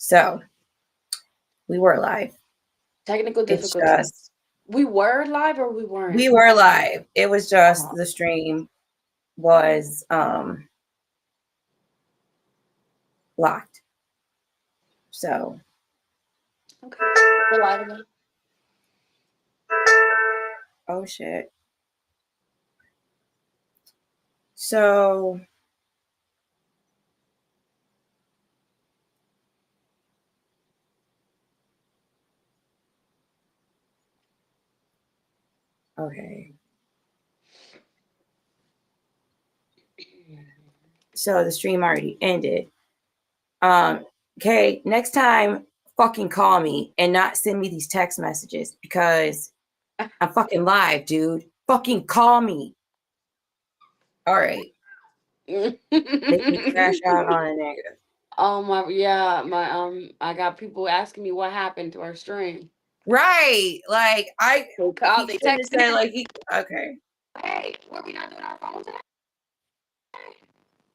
So we were live. Technical difficulties. We were live or we weren't? We were live. It was just the stream was locked. So okay. We're live again. Oh shit. So okay. So the stream already ended. Okay, next time fucking call me and not send me these text messages because I'm fucking live, dude. Fucking call me. All right. Make me crash out on a negative. Oh I got people asking me what happened to our stream. Right. Like I called, they texted say like okay. Hey, were we not doing our phone today?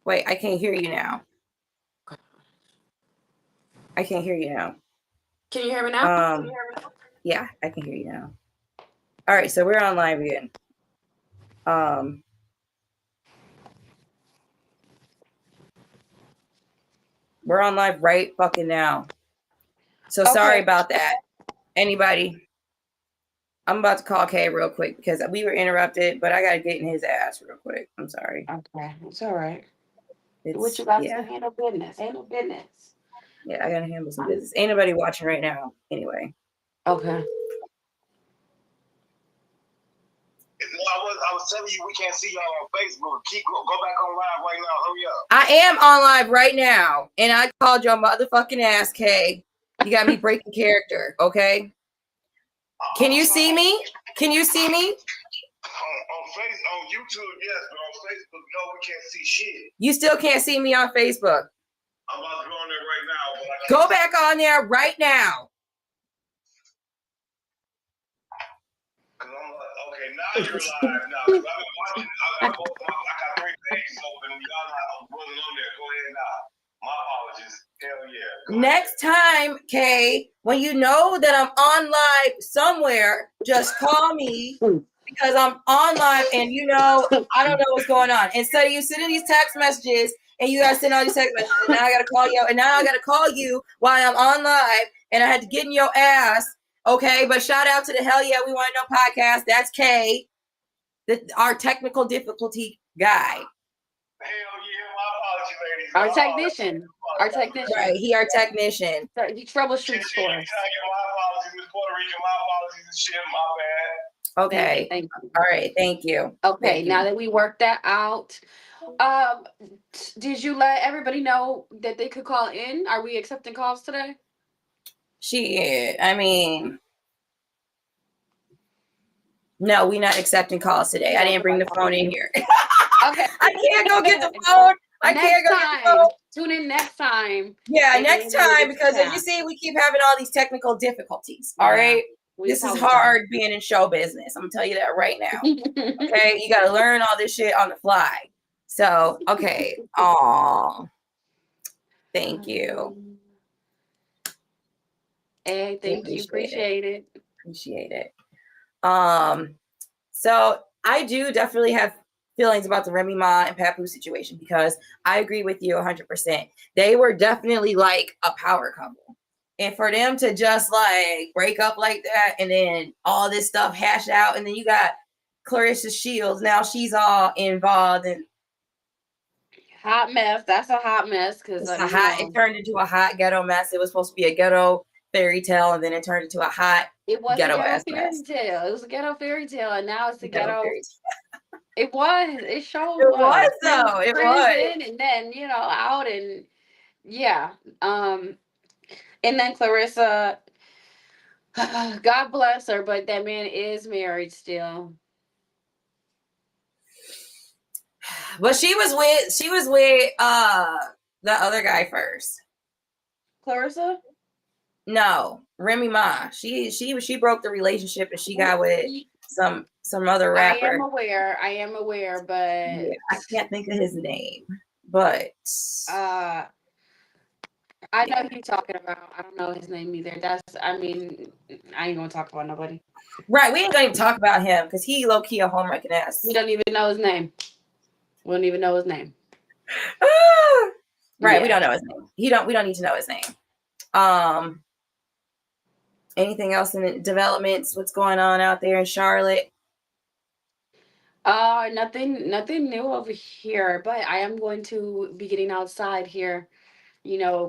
Wait, I can't hear you now. I can't hear you now. Can you hear me now? Yeah, I can hear you now. All right, so we're on live again. We're on live right fucking now. So sorry about that. Anybody? I'm about to call Kay real quick because we were interrupted, but I gotta get in his ass real quick. I'm sorry. Okay, it's all right. What you got to handle business? Handle business. Yeah, I gotta handle some business. Ain't nobody watching right now, anyway. Okay. I was telling you we can't see y'all on Facebook. Go back on live right now. Hurry up. I am on live right now, and I called your motherfucking ass, Kay. You got me breaking character, okay? Can you see me? Can you see me? On YouTube, yes, but on Facebook, no, we can't see shit. You still can't see me on Facebook. I'm about to go on there right now. But go back on there right now. Cause I'm like, okay, now you're live now. Cause I've been watching. I got 3 pages open. Y'all wasn't on there. Go ahead now. My apologies. Hell yeah. Next time, Kay, when you know that I'm on live somewhere, just call me because I'm on live and you know I don't know what's going on. Instead of you sending these text messages and you gotta send all these text messages, and now I gotta call you, and now I gotta call you while I'm on live, and I had to get in your ass. Okay, but shout out to the Hell Yeah We Want to Know podcast. That's Kay, our technical difficulty guy. Our technician. Right, he our technician. He troubleshoots for us. My apologies, Miss Puerto Rican. My apologies and shit. My bad. Okay. Thank you. All right. Thank you. Okay. Now that we worked that out, did you let everybody know that they could call in? Are we accepting calls today? Shit. I mean, no, we're not accepting calls today. I didn't bring the phone in here. Okay. I can't go get the phone. I can't go get the phone. Tune in next time. Yeah, next time, because as you see, we keep having all these technical difficulties. All right. This is hard being in show business. I'm gonna tell you that right now. Okay, you got to learn all this shit on the fly. So, okay. Aw. Thank you. Hey, thank you. Appreciate it. Appreciate it. So I do definitely have feelings about the Remy Ma and Papu situation because I agree with you 100%. They were definitely like a power couple. And for them to just like break up like that and then all this stuff hashed out, and then you got Clarissa Shields, now she's all involved in hot mess. That's a hot mess because it turned into a hot ghetto mess. It was supposed to be a ghetto fairy tale, and then it turned into a hot ghetto fairy tale. It was a ghetto fairy tale, and now it's the ghetto. It was. It showed. It was though. It was. And then out and yeah. And then Clarissa, God bless her, but that man is married still. But she was with the other guy first. Clarissa? No, Remy Ma. She broke the relationship and she got with some other rapper. I am aware, but yeah, I can't think of his name. But I know who you're talking about. I don't know his name either. I ain't gonna talk about nobody. Right. We ain't gonna even talk about him because he low key a homewrecking ass. We don't even know his name. We don't even know his name. Right. Yeah. We don't know his name. We don't need to know his name. Anything else in the developments? What's going on out there in Charlotte? Nothing new over here, but I am going to be getting outside here,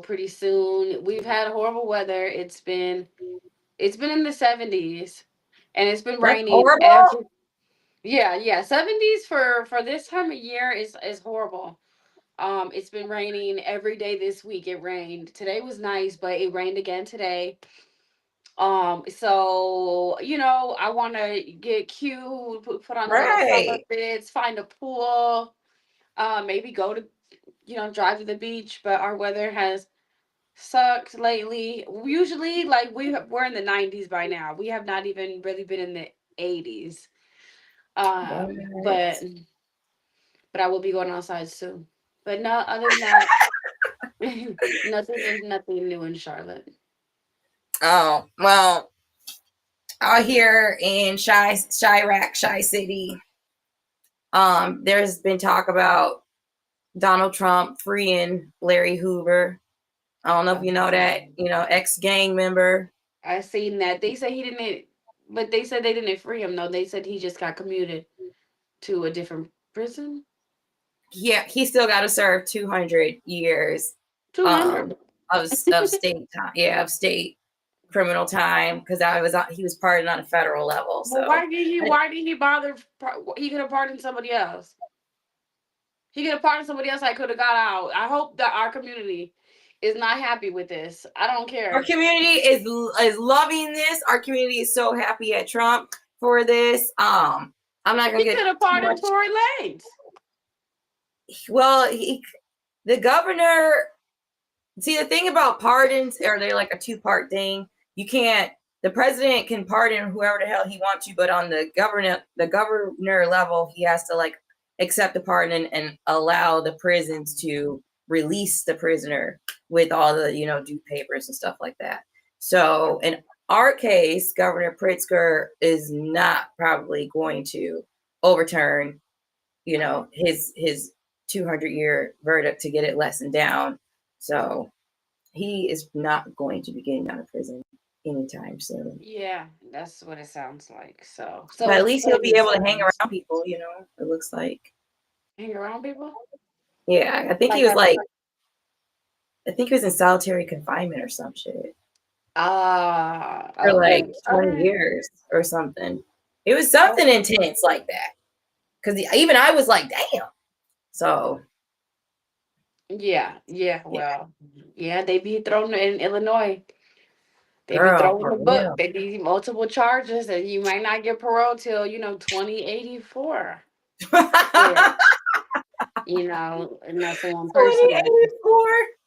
pretty soon. We've had horrible weather. It's been in the 70s, and it's been That's raining horrible. yeah, 70s for this time of year is horrible. It's been raining every day this week. It rained. Today was nice, but it rained again today. So I want to get cute, put on the little summer Right. fits, find a pool, maybe go to, drive to the beach. But our weather has sucked lately. Usually, like we're in the 90s by now. We have not even really been in the 80s. But What? I will be going outside soon. But no, other than that, nothing new in Charlotte. Oh, well, out here in Chirac, Chi City, there's been talk about Donald Trump freeing Larry Hoover. I don't know if you know that, ex-gang member. I seen that. They said he didn't, but they said they didn't free him. No, they said he just got commuted to a different prison. Yeah, he still got to serve 200 years 200. of state time. Yeah, of state criminal time because he was pardoned on a federal level. Well, So why did he bother? He could have pardoned somebody else. He could have pardoned somebody else. I could have got out. I hope that our community is not happy with this. I don't care. our community is loving this. Our community is so happy at Trump for this. I'm not gonna He get could have pardoned Tory Lanez. Well, the governor. See, the thing about pardons, are they like a two-part thing? You can't. The president can pardon whoever the hell he wants to, but on the governor level, he has to like accept the pardon and allow the prisons to release the prisoner with all the due papers and stuff like that. So in our case, Governor Pritzker is not probably going to overturn his 200-year verdict to get it lessened down. So he is not going to be getting out of prison anytime soon. Yeah, that's what it sounds like. So But at least he'll be able to hang around people, it looks like. Hang around people? Yeah, I think he was in solitary confinement or some shit. For like 20 years or something. It was something intense like that. Because even I was like, damn. So Yeah, well, yeah, they be thrown in Illinois. They be girl, throwing for the book. real. They be multiple charges, and you might not get parole till 2084. Yeah, and that's someone personally. 2084.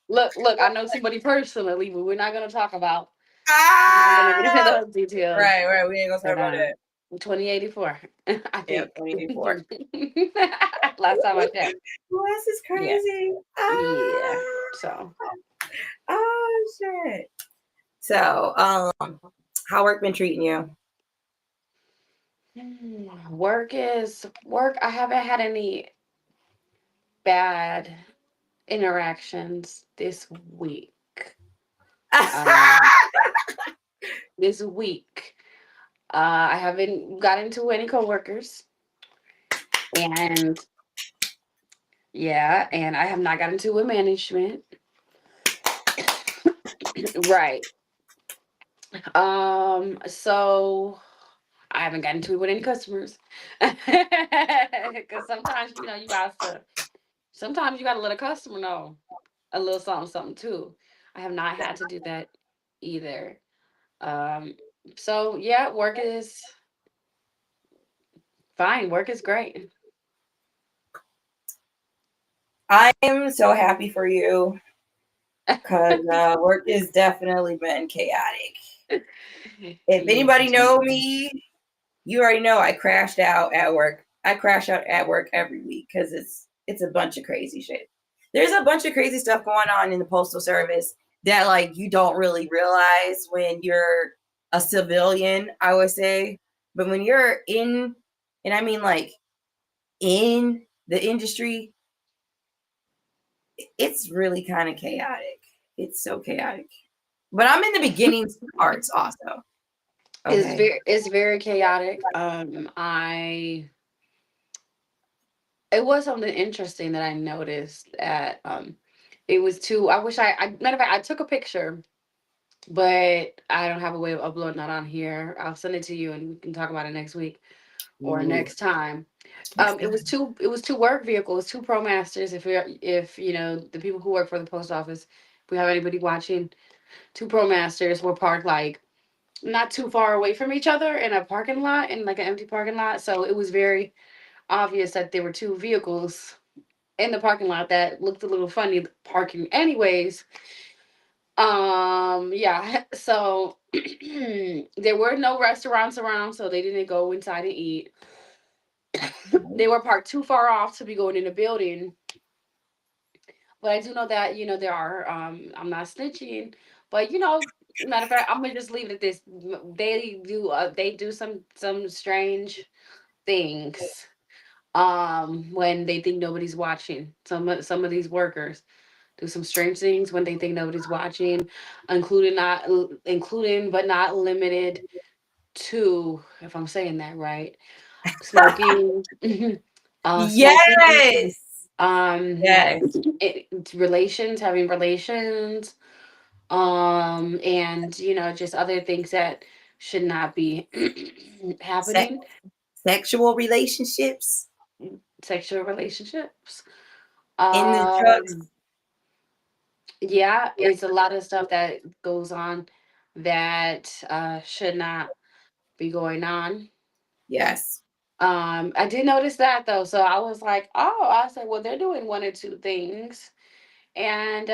Look, I know somebody personally, but we're not gonna talk about. Ah, I'm not gonna get into those details. right. We ain't gonna talk about that. 2084. I think. Yeah, 2084. Last time I checked. Well, this is crazy. Yeah. So. Oh shit. So, how work been treating you? Work. I haven't had any bad interactions this week. This week, I haven't got into any coworkers, and I have not gotten into with management. Right. So I haven't gotten into it with any customers because sometimes sometimes you gotta let a customer know a little something too. I have not had to do that either. So yeah, work is fine. Work is great. I am so happy for you because work has definitely been chaotic. If anybody know me, you already know I crashed out at work. I crash out at work every week because it's a bunch of crazy shit. There's a bunch of crazy stuff going on in the Postal Service that like you don't really realize when you're a civilian, I would say. But when you're in, and I mean like in the industry, it's really kind of chaotic. It's so chaotic. But I'm in the beginning parts also. Okay. It's very chaotic. It was something interesting that I noticed that it was too. I wish matter of fact I took a picture, but I don't have a way of uploading that on here. I'll send it to you and we can talk about it next week or Ooh, next time. next It was time. two work vehicles, two ProMasters. If you know the people who work for the post office, if we have anybody watching, two ProMasters were parked like not too far away from each other in a parking lot, in like an empty parking lot. So it was very obvious that there were two vehicles in the parking lot that looked a little funny parking anyways. Yeah, so there were no restaurants around, so they didn't go inside and eat. They were parked too far off to be going in the building. But I do know that, there are I'm not snitching, but matter of fact, I'm gonna just leave it at this. They do some strange things when they think nobody's watching. Some of these workers do some strange things when they think nobody's watching, including but not limited to, if I'm saying that right, smoking, smoking, Yes. Yes. having relations, and just other things that should not be Se- happening. sexual relationships Sexual relationships. in the trucks. Um, yeah, it's a lot of stuff that goes on that should not be going on. Yes. I did notice that though, so I was like, oh, I said, well, they're doing one or two things, and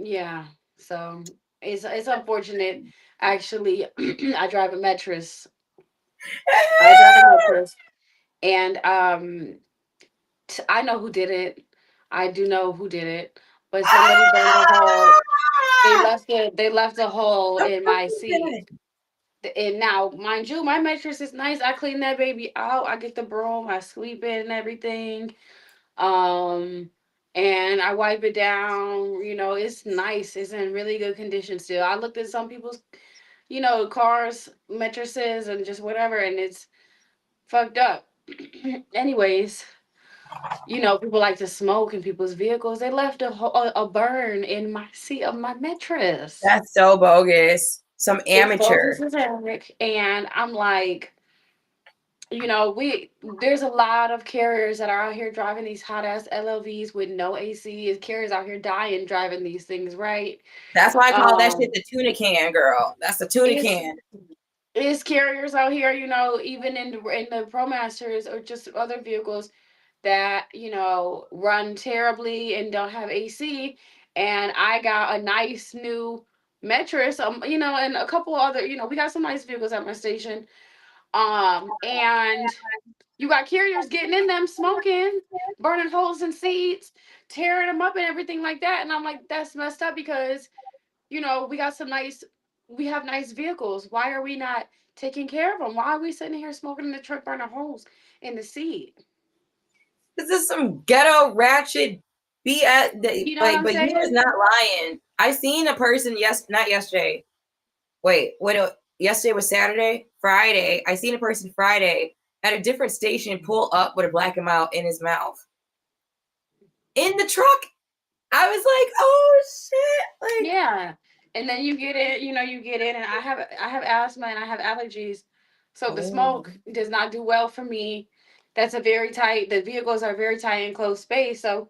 yeah, so it's unfortunate. Actually, I drive a mattress. I drive a mattress, and I know who did it. I do know who did it, but somebody burned a hole. They left a hole in my seat. And now, mind you, my mattress is nice. I clean that baby out. I get the broom. I sweep it and everything. Um, and I wipe it down. It's nice. It's in really good condition still. I looked at some people's, cars, mattresses, and just whatever, and it's fucked up. Anyways, people like to smoke in people's vehicles. They left a burn in my seat of my mattress. That's so bogus. Some It's amateur. bogus as heck. And I'm like, there's a lot of carriers that are out here driving these hot ass LLVs with no AC. Carriers out here dying driving these things, right? That's why I call that shit Um, the tuna can, girl. That's the tuna it's can. it's carriers out here, even in the ProMasters or just other vehicles that run terribly and don't have AC. And I got a nice new mattress, and a couple other, we got some nice vehicles at my station. And you got carriers getting in them, smoking, burning holes in seats, tearing them up and everything like that. And I'm like, that's messed up because, we have nice vehicles. Why are we not taking care of them? Why are we sitting here smoking in the truck, burning holes in the seat? This is some ghetto ratchet BS. You know what Like, I'm but you was saying? not lying. I seen a person, not yesterday. Wait, yesterday was Saturday? Friday. I seen a person Friday at a different station pull up with a black and mild in his mouth. In the truck. I was like, oh shit. Like, Yeah. And then you get in, and I have asthma and I have allergies. So the oh, smoke does not do well for me. The vehicles are very tight and close space. So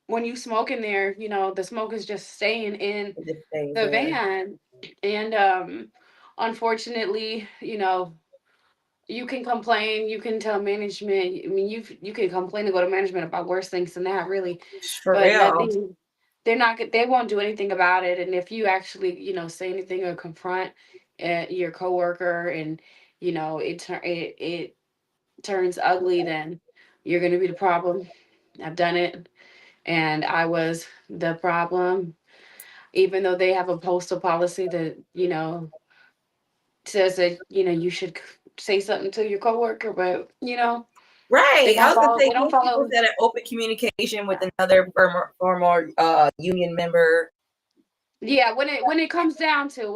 when you smoke in there, the smoke is just staying in it just stays the there. van. And unfortunately, you can complain, you can tell management. I mean, you can complain and go to management about worse things than that, really. For But real. nothing, they won't do anything about it. And if you actually, say anything or confront your coworker, and it turns ugly, then you're going to be the problem. I've done it. and I was the problem, even though they have a postal policy that, says that, you should say something to your coworker, but, Right. I was gonna say, they don't can't people follow. set an open communication with another former union member? Yeah, when it comes down to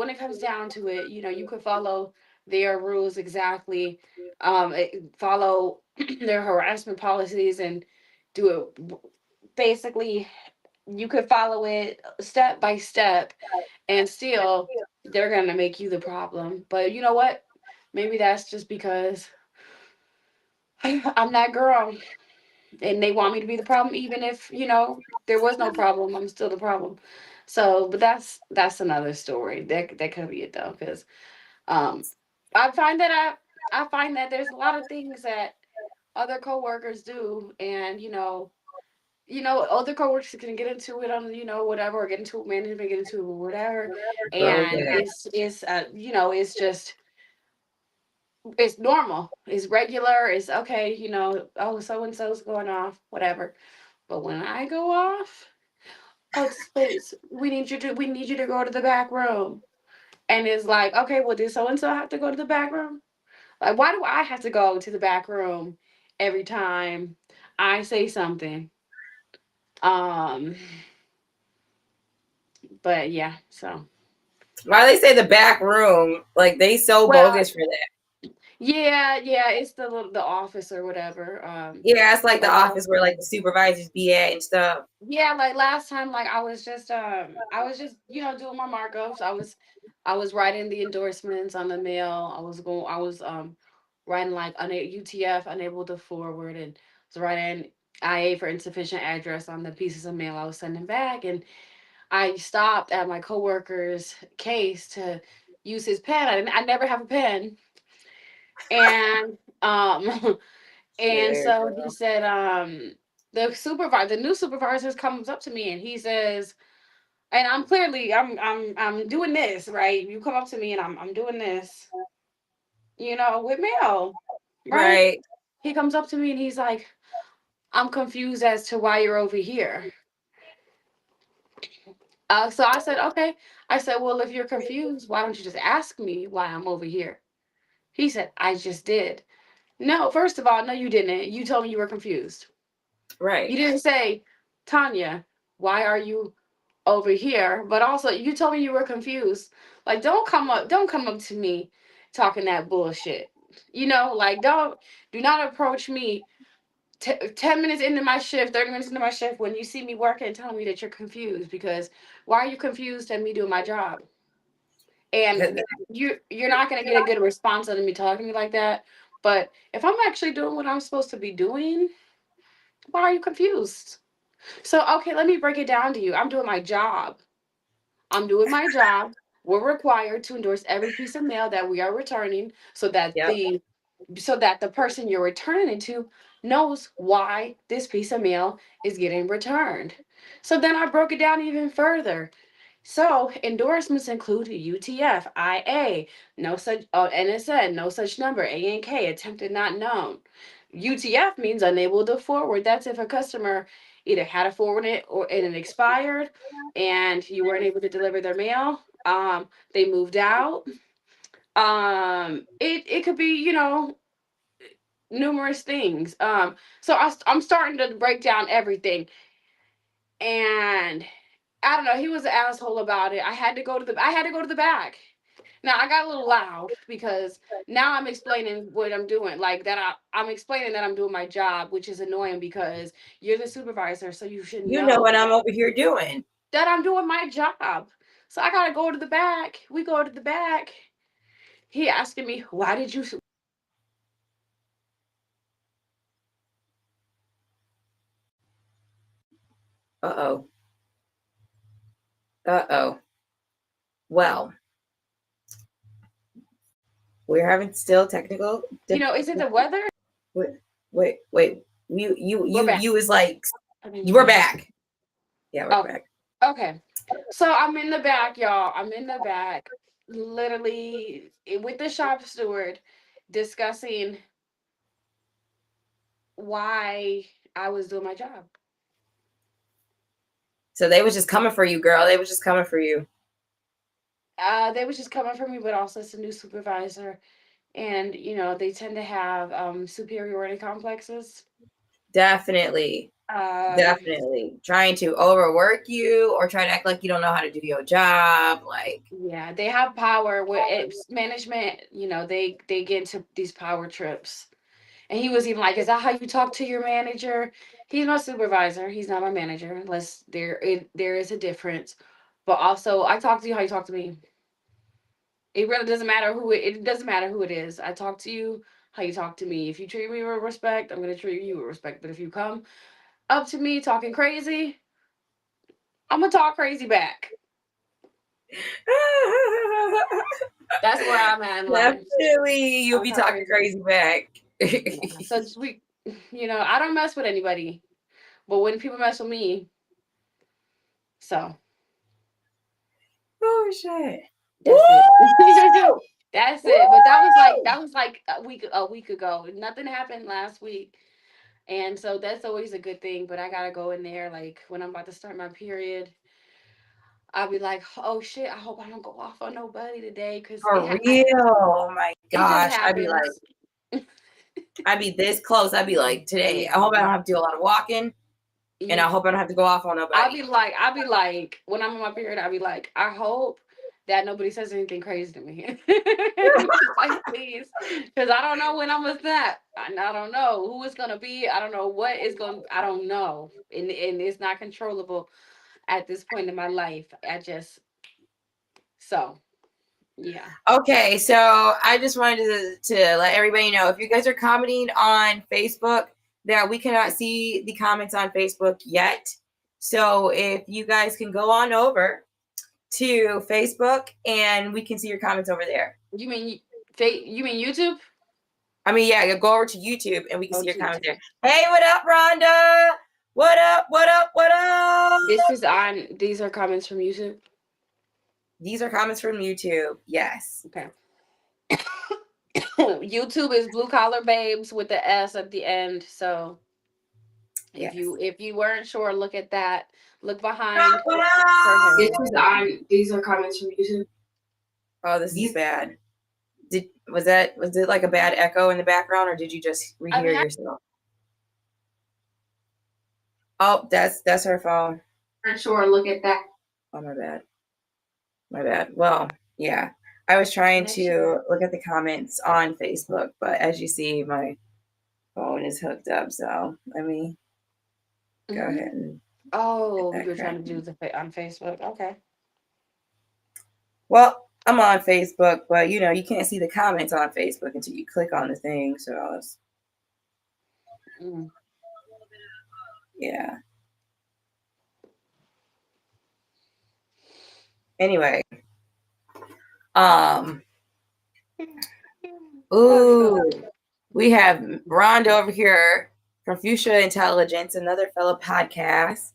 it, you could follow their rules exactly, follow their harassment policies and do it. Basically, you could follow it step by step, and still they're gonna make you the problem. But you know what? Maybe that's just because I'm that girl, and they want me to be the problem, even if there was no problem. I'm still the problem. So, but that's another story. That could be it though, because um, I find that I find that there's a lot of things that other coworkers do, and other coworkers can get into it on whatever, or get into it, management get into it, whatever, and Okay. it's just it's normal, it's regular, it's okay, oh, so and so's going off, whatever. But when I go off, oh, space, we need you to go to the back room. And it's like, okay, well, did so and so have to go to the back room? Like, why do I have to go to the back room every time I say something? Um, but yeah, so Why they say the back room? Like, they so well, bogus for that. yeah, it's the office or whatever. Yeah, it's like the Like office where like the supervisors be at and stuff. Yeah, like last time, like I was just doing my markups. I was writing the endorsements on the mail. I was writing like UTF, unable to forward, and was writing IA for insufficient address on the pieces of mail I was sending back. And I stopped at my coworker's case to use his pen. I never have a pen, and and Shit, so he girl. said, the new supervisor comes up to me and he says, and I'm clearly I'm doing this, right? You come up to me and I'm doing this, with mail, right? Right. He comes up to me and he's like, I'm confused as to why you're over here. So I said, okay. I said, well, if you're confused, why don't you just ask me why I'm over here? He said, I just did. No, first of all, no, you didn't. You told me you were confused. You Right. didn't say, Tanya, why are you over here? But also, you told me you were confused. Like, don't come up to me talking that bullshit. Like, do not approach me 10 minutes into my shift, 30 minutes into my shift when you see me working and telling me that you're confused, because why are you confused at me doing my job? And you're not gonna get a good response out of me talking to me like that. But if I'm actually doing what I'm supposed to be doing, why are you confused? So, okay, let me break it down to you. I'm doing my job. I'm doing my job. We're required to endorse every piece of mail that we are returning, Yep. so that the person you're returning it to knows why this piece of mail is getting returned. So then I broke it down even further. So endorsements include UTF, IA, no such, NSN, no such number, ANK, attempted not known. UTF means unable to forward. That's if a customer either had to forward it or it expired and you weren't able to deliver their mail. They moved out. It could be, numerous things. So I'm starting to break down everything. And I don't know, he was an asshole about it. I had to go to the back. Now I got a little loud because now I'm explaining what I'm doing. Like that I'm explaining that I'm doing my job, which is annoying because you're the supervisor, so you should You know what know I'm over here doing. that I'm doing my job. So I gotta go to the back. We go to the back. He asking me, why did you Uh-oh. Uh-oh. Well, we're having still technical is it the weather? wait, wait. We're back. You is like, I mean, you we're were back. back. Yeah, we're Okay. back. Okay. So I'm in the back, y'all. I'm in the back, literally with the shop steward discussing why I was doing my job. So they was just coming for you, girl. They was just coming for you. They was just coming for me, but also it's a new supervisor, and they tend to have superiority complexes. Definitely. Um, Definitely. Trying to overwork you or try to act like you don't know how to do your job. Like, yeah, they have power. Where it's management, they get into these power trips. And he was even like, "Is that how you talk to your manager?" He's my supervisor. He's not my manager, unless there is a difference. But also, I talk to you how you talk to me. It really doesn't matter it doesn't matter who it is. I talk to you how you talk to me. If you treat me with respect, I'm gonna treat you with respect. But if you come up to me talking crazy, I'm gonna talk crazy back. That's where I'm at in life. definitely, you'll be talking crazy back. Yeah. So I don't mess with anybody, but when people mess with me, so Oh shit. that's it. Woo! That's it. But Woo! that was like a week ago. Nothing happened last week. And so that's always a good thing. But I gotta go in there like when I'm about to start my period. I'll be like, oh shit, I hope I don't go off on nobody today because For real. Oh my it just gosh. I'd be happens. like, I'd be this close. I'd be like, today, I hope I don't have to do a lot of walking. And I hope I don't have to go off on nobody. I'll be like, when I'm on my period, I'll be like, I hope that nobody says anything crazy to me. Like, please. Because I don't know when I'm gonna snap. I don't know who it's gonna be. I don't know what is going I don't know. And it's not controllable at this point in my life. So yeah. Okay, so I just wanted to let everybody know, if you guys are commenting on Facebook, that we cannot see the comments on Facebook yet. So if you guys can go on over to Facebook and we can see your comments over there. You mean YouTube? I mean, yeah, go over to YouTube and we can Oh, see your comments YouTube. there. Hey, what up, Rhonda? What up? What up? What up? These are comments from YouTube. These are comments from YouTube. Yes. Okay. YouTube is Blue Collar Babes with the S at the end. So Yes. if you weren't sure, look at that. Look behind What up? These are comments from YouTube. Oh, this is bad. Was it like a bad echo in the background, or did you just rehear yourself? Oh, that's her phone. Sure, look at that. Oh, my bad. My bad. Well, yeah. I was trying to look at the comments on Facebook, but as you see, my phone is hooked up. So let me go ahead and. Oh, you're trying to do on Facebook. Okay. Well, I'm on Facebook, but you can't see the comments on Facebook until you click on the thing. So it's, yeah. Anyway, ooh, we have Rhonda over here from Fuchsia Intelligence, another fellow podcast,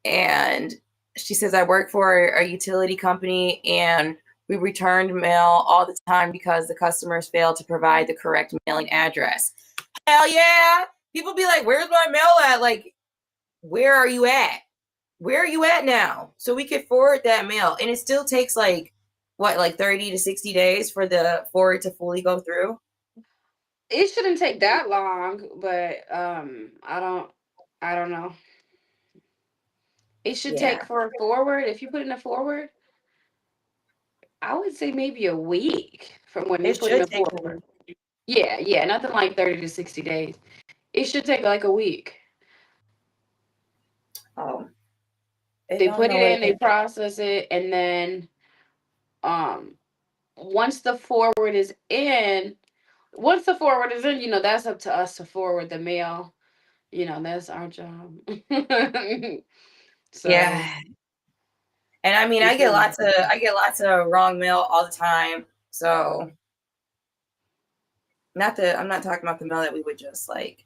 and she says, I work for a utility company and we returned mail all the time because the customers failed to provide the correct mailing address. Hell yeah! People be like, where's my mail at? Like, where are you at? Where are you at now? So we could forward that mail. And it still takes like 30 to 60 dads for it to fully go through? It shouldn't take that long, but I don't know. It should take for a forward. If you put in a forward, I would say maybe a week from when you put in a forward. Yeah, nothing like 30 to 60 days. It should take like a week. Oh. They put it in, they process it, and then once the forward is in, that's up to us to forward the mail. That's our job. So yeah. And I mean, I get lots of wrong mail all the time. So I'm not talking about the mail that we would just like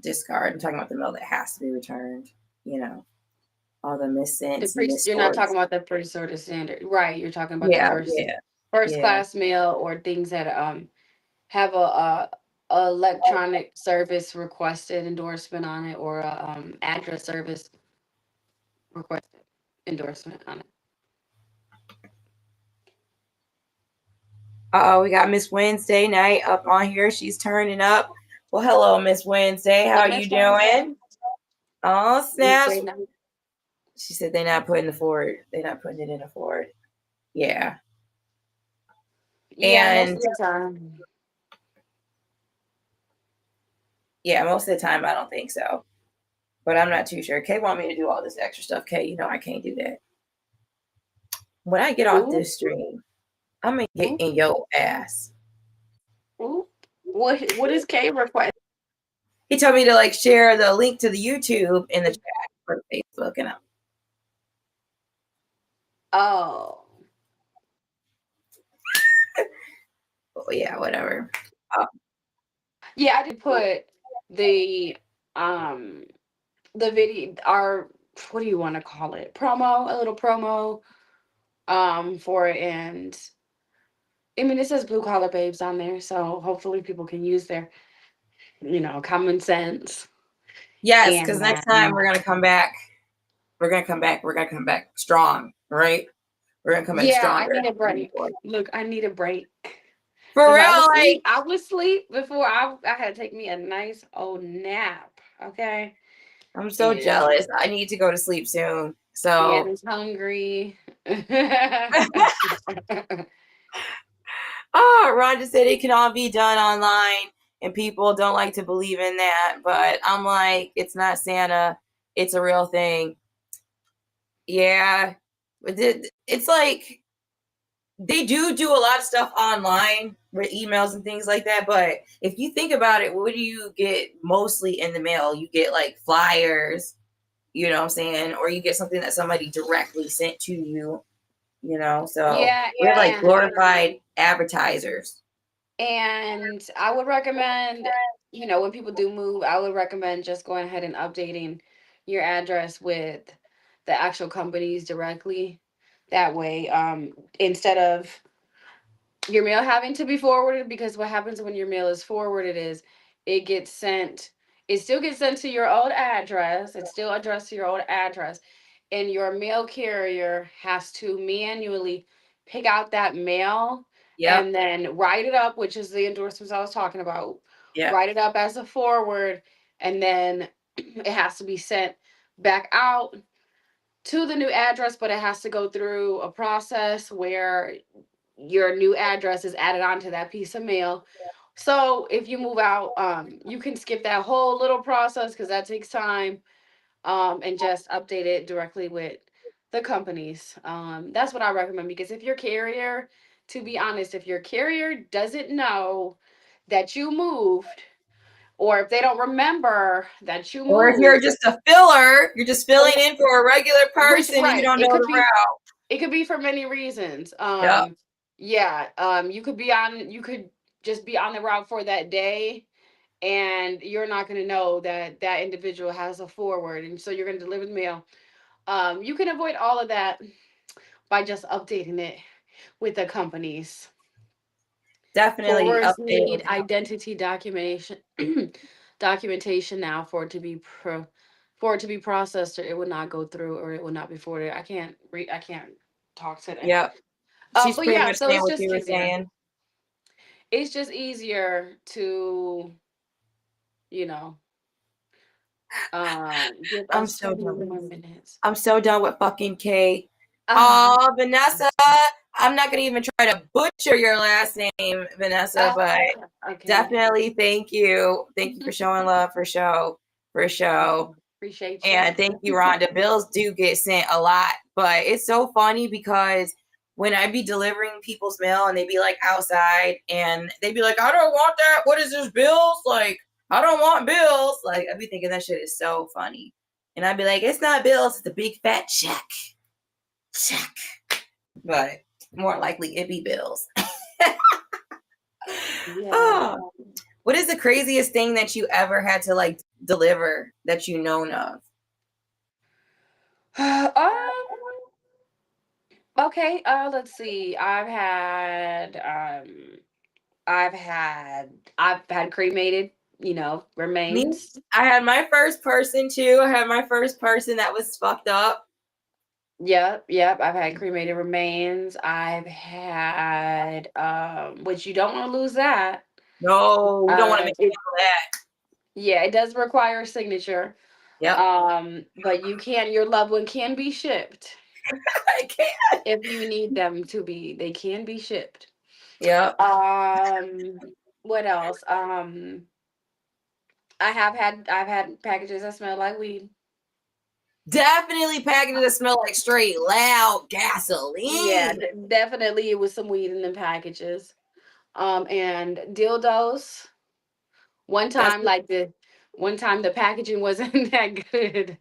discard. I'm talking about the mail that has to be returned. All the missents. You're not talking about the pretty sort of standard, right? You're talking about the first class mail or things that have a electronic service requested endorsement on it or a address service. requested endorsement on it. We got Miss Wednesday night up on here. She's turning up. Well, hello, Miss Wednesday. How you doing? Oh, snaps. She said they're not putting the Ford. They're not putting it in a Ford. Yeah. Yeah, and most of the time. Yeah, most of the time I don't think so. But I'm not too sure. Kay want me to do all this extra stuff. Kay, you know I can't do that. When I get off this stream, I'm gonna get in your ass. Ooh. What is Kay request? He told me to like share the link to the YouTube in the chat for Facebook, and Oh yeah, whatever. yeah, I did put the video, our, what do you want to call it, promo, a little promo for it. And I mean, it says Blue Collar Babes on there, so hopefully people can use their, common sense. Yes, because next time we're gonna come back. We're gonna come back. We're gonna come back strong, right? We're gonna come back stronger. I need a break. Look, I need a break. For real, I was asleep before. I had to take me a nice old nap. Okay. I'm so jealous. I need to go to sleep soon. So I was hungry. Ron just said it can all be done online, and people don't like to believe in that. But I'm like, it's not Santa. It's a real thing. Yeah. It's like they do a lot of stuff online with emails and things like that. But if you think about it, what do you get mostly in the mail? You get like flyers, you know what I'm saying? Or you get something that somebody directly sent to you, So we're like glorified advertisers. And I would recommend, when people do move, I would recommend just going ahead and updating your address with the actual companies directly. That way, instead of your mail having to be forwarded, because what happens when your mail is forwarded is it still gets sent to your old address. It's still addressed to your old address. And your mail carrier has to manually pick out that mail and then write it up, which is the endorsements I was talking about. Write it up as a forward, and then it has to be sent back out to the new address, but it has to go through a process where your new address is added onto that piece of mail. So if you move out, you can skip that whole little process because that takes time, and just update it directly with the companies. That's what I recommend, because if your carrier, to be honest, if your carrier doesn't know that you moved, or if they don't remember that you moved, or if you're just a filler, you're just filling in for a regular person, and you don't know the route. It could be for many reasons. You could just be on the route for that day, and you're not going to know that that individual has a forward, and so you're going to deliver the mail. You can avoid all of that by just updating it with the companies. Definitely Forwards need identity documentation now for it to be processed, or it would not go through, or it would not be forwarded. I can't talk today. Yep. She's pretty much saying what you were saying. It's just easier to, give I'm us so 2 done more with minutes. I'm so done with fucking Kay. Vanessa, I'm not gonna even try to butcher your last name, Vanessa, but definitely thank you. Thank you for showing love for show. Appreciate you. And thank you, Rhonda. Bills do get sent a lot, but it's so funny because when I be delivering people's mail and they be like outside and they be like, I don't want that. What is this, bills? Like, I don't want bills. Like, I be thinking that shit is so funny. And I'd be like, it's not bills, it's a big fat check. But more likely it be bills. Oh, what is the craziest thing that you ever had to like deliver that you known of? Okay, let's see. I've had cremated, remains. I had my first person too. I had my first person that was fucked up. Yep, yep. I've had cremated remains. I've had which you don't want to lose that. No, we don't want to make It that. yeah, it does require a signature. Yep. But your loved one can be shipped I can't. if you need them to be. They can be shipped. Yep. What else? I've had packages that smell like weed. Definitely packages that smell like straight loud gasoline. Yeah, definitely it was some weed in the packages. And dildos. One time, one time the packaging wasn't that good.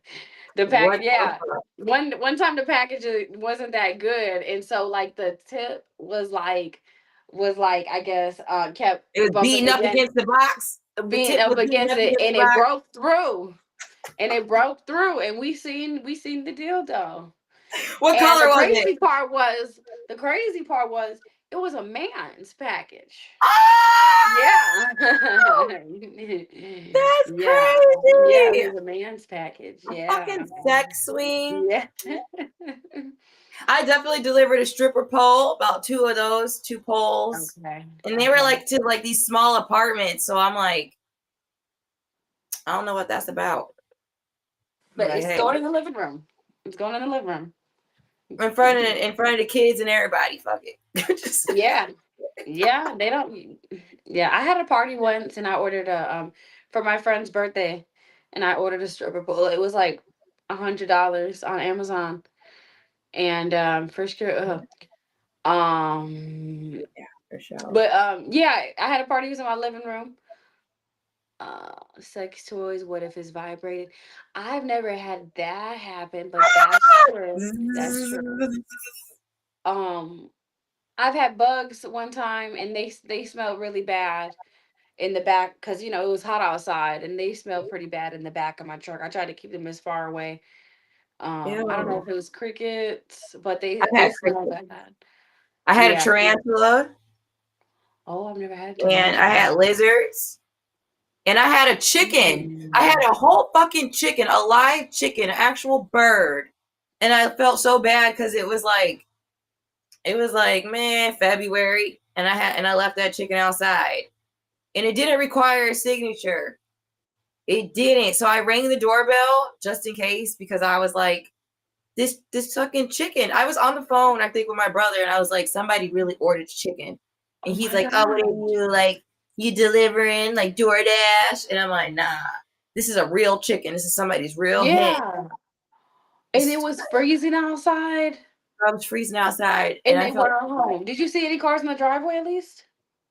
What Yeah. One time the packaging wasn't that good, and so like the tip was like I guess kept it was bumping beating up against against the box. The being tip up was beating against up it, against and the it box. broke through. And it broke through, and we seen the dildo. What And color the was crazy it? part was it was a man's package. Ah! Yeah. That's Yeah. Yeah, crazy. it was a man's package. A Yeah. fucking sex swing. Yeah. I definitely delivered a stripper pole, about two of those, 2 poles. Okay. And they were like to like these small apartments. So I'm like, I don't know what that's about. But Like, it's hey, stored in the living room. It's going in the living room. in front of the kids and everybody, fuck it. Just, Yeah. Yeah. They don't. Yeah. I had a party once, and I ordered for my friend's birthday, and I ordered a stripper pole. It was like $100 on Amazon. And for sure, for sure. but yeah, I had a party. It was in my living room. Sex toys. What if it's vibrated? I've never had that happen, but that's true. That's true. Um, I've had bugs one time, and they smelled really bad in the back because it was hot outside, and they smelled pretty bad in the back of my truck. I tried to keep them as far away. I don't know Ew. if it was crickets, but I've they had smelled crickets. bad. I had a Yeah. tarantula, Oh, I've never had and I tarantula. had lizards, and I had a chicken. I had a whole fucking chicken, a live chicken, an actual bird. And I felt so bad because it was like, man, February, and I left that chicken outside. And it didn't require a signature. It didn't. So I rang the doorbell just in case, because I was like, this fucking chicken. I was on the phone, I think, with my brother, and I was like, somebody really ordered chicken. And Oh he's my like, oh, what are God. you, like, you delivering, like, DoorDash? And I'm like, nah, this is a real chicken. This is somebody's real hen. Yeah. And it was freezing outside. I was freezing outside, and And I they felt went on home. Did you see any cars in the driveway at least?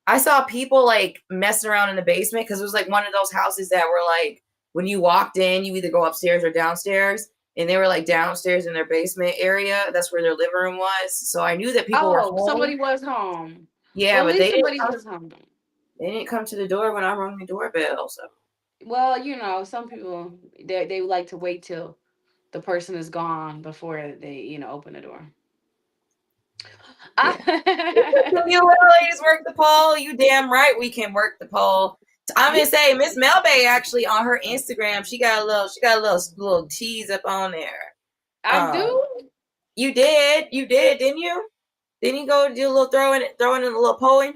I saw people like messing around in the basement, because it was like one of those houses that were like, when you walked in, you either go upstairs or downstairs. And they were like downstairs in their basement area. That's where their living room was. So I knew that people were Oh, home. somebody was home. Yeah, Well, at but least somebody was home. they didn't come to the door when I rang the doorbell. So Well, some people they like to wait till the person is gone before they open the door. yeah. You little ladies work the pole. You damn right we can work the pole. I'm gonna say Miss Melbay actually on her Instagram, she got a little tease up on there. I do. You did, didn't you? Didn't you go do a little throwing in a little poem?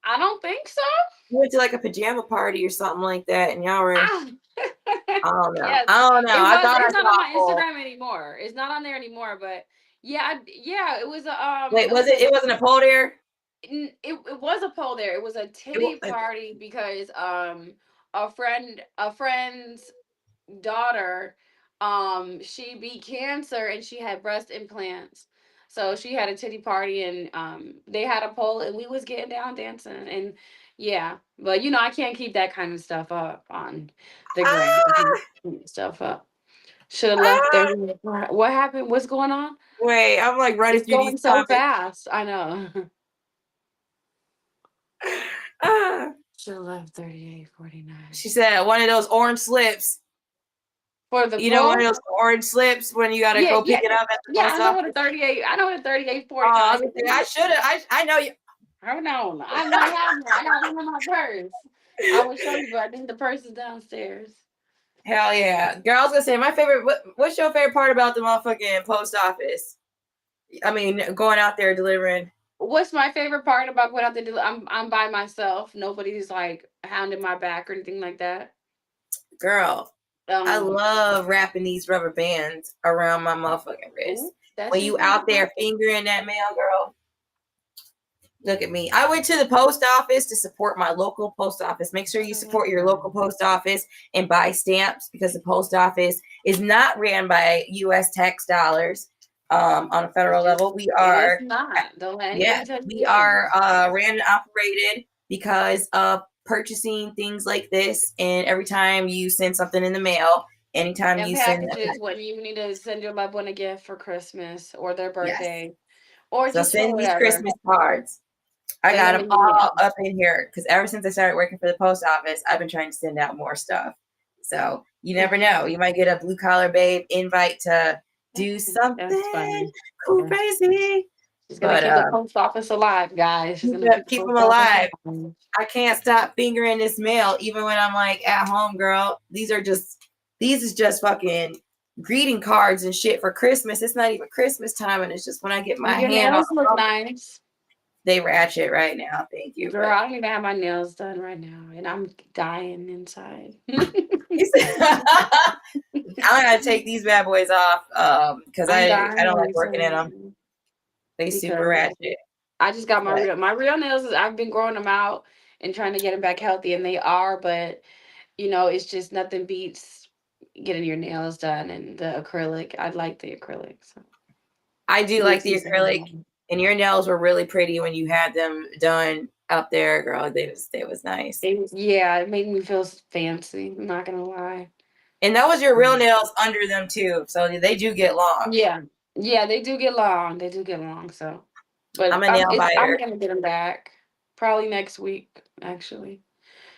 I don't think so. You went to like a pajama party or something like that, and y'all were. Ah. I don't know. Yes, I don't know. I thought I it's not on saw my a poll. Instagram anymore. It's not on there anymore. But yeah, it was a Wait, it wasn't a poll there? it was a poll there. It was a titty party because a friend's daughter she beat cancer and she had breast implants. So she had a titty party, and they had a poll, and we was getting down dancing, and yeah, but I can't keep that kind of stuff up on the gram. Stuff up. Should have left there. What happened? What's going on? Wait, I'm like running It's through these going so topics. fast. I know. Should have left 38:49. She said one of those orange slips. For the One of those orange slips when you gotta go pick it up at the post I know office. what a 38. I know what a 38:49. I should have. I know you. Hold on. I might have one. I got one in my purse. I will show you, but I think the purse is downstairs. Hell yeah. Girl, I was gonna say my favorite. What's your favorite part about the motherfucking post office? I mean, going out there delivering. What's my favorite part about going out there? I'm by myself. Nobody's like hounding my back or anything like that. Girl, I love wrapping these rubber bands around my motherfucking wrist. When you out there fingering that mail, girl. Look at me. I went to the post office to support my local post office. Make sure you support your local post office and buy stamps, because the post office is not ran by U.S. tax dollars on a federal level. We are not. Don't let yeah, we are ran and operated because of purchasing things like this. And every time you send something in the mail, anytime and you packages when you need to send your loved one a gift for Christmas or their birthday, or so just send these whatever. Christmas cards. I got them all up in here because ever since I started working for the post office, I've been trying to send out more stuff. So you never know. You might get a blue collar babe invite to do something crazy. She's gonna keep the post office alive, guys. She's gonna keep them alive. I can't stop fingering this mail, even when I'm like at home, girl. These is just fucking greeting cards and shit for Christmas. It's not even Christmas time, and it's just when I get my your hand nails on look nice. They ratchet right now. Thank you. Girl, I don't even have my nails done right now, and I'm dying inside. I'm gonna take these bad boys off because I don't like working in them. They super ratchet. I just got my real nails. I've been growing them out and trying to get them back healthy, and they are, but you know, it's just nothing beats getting your nails done and the acrylic. I like the acrylic. So. I do like the acrylic, and your nails were really pretty when you had them done up there, girl. They was nice. It made me feel fancy. I'm not gonna lie. And that was your real nails under them too, so they do get long. Yeah, they do get long. They do get long. So, but I'm a nail buyer. I'm gonna get them back probably next week. Actually,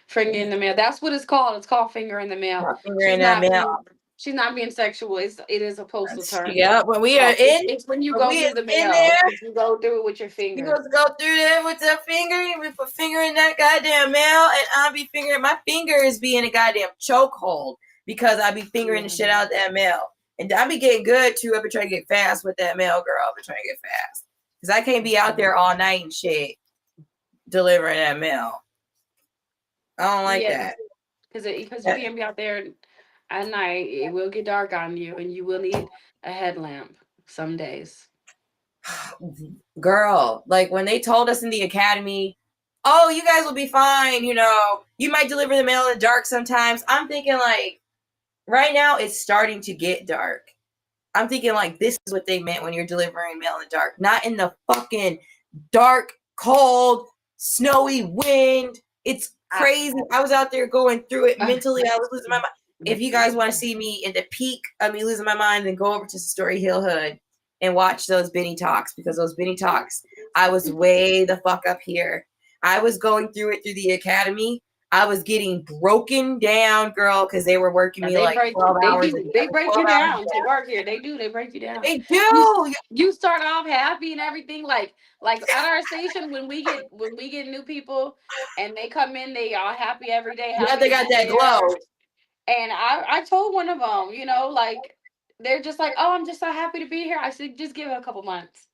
finger in the mail. That's what it's called. It's called finger in the mail. Finger in that mail. She's not being sexual. It is a postal term. Yeah, when we are it's when you go through the mail. You go through it with your finger. You go through there with the finger. We put finger in that goddamn mail, and I'll be fingering. My finger is being a goddamn chokehold because I be fingering the shit out of that mail, and I be getting good too. I've been trying to get fast with that mail, girl. I've been trying to get fast because I can't be out there all night and shit delivering that mail. I don't like that because you can't be out there at night. It will get dark on you, and you will need a headlamp some days. Girl, like when they told us in the academy, oh, you guys will be fine, you know, you might deliver the mail in the dark sometimes. I'm thinking like right now it's starting to get dark. I'm thinking like this is what they meant when you're delivering mail in the dark, not in the fucking dark, cold, snowy wind. It's crazy. I was out there going through it mentally. I was losing my mind. If you guys want to see me in the peak of me losing my mind, then go over to Sistory Healinghood and watch those Benny talks, because those Benny talks, I was way the fuck up here. I was going through it through the academy. I was getting broken down, girl, because they were working me like 12 hours. They break you down to work here. They do. They break you down. They do. You start off happy and everything, like at our station when we get new people and they come in, they all happy every day. Yeah, they got that glow. And I told one of them, you know, like they're just like, oh, I'm just so happy to be here. I said, just give it a couple months.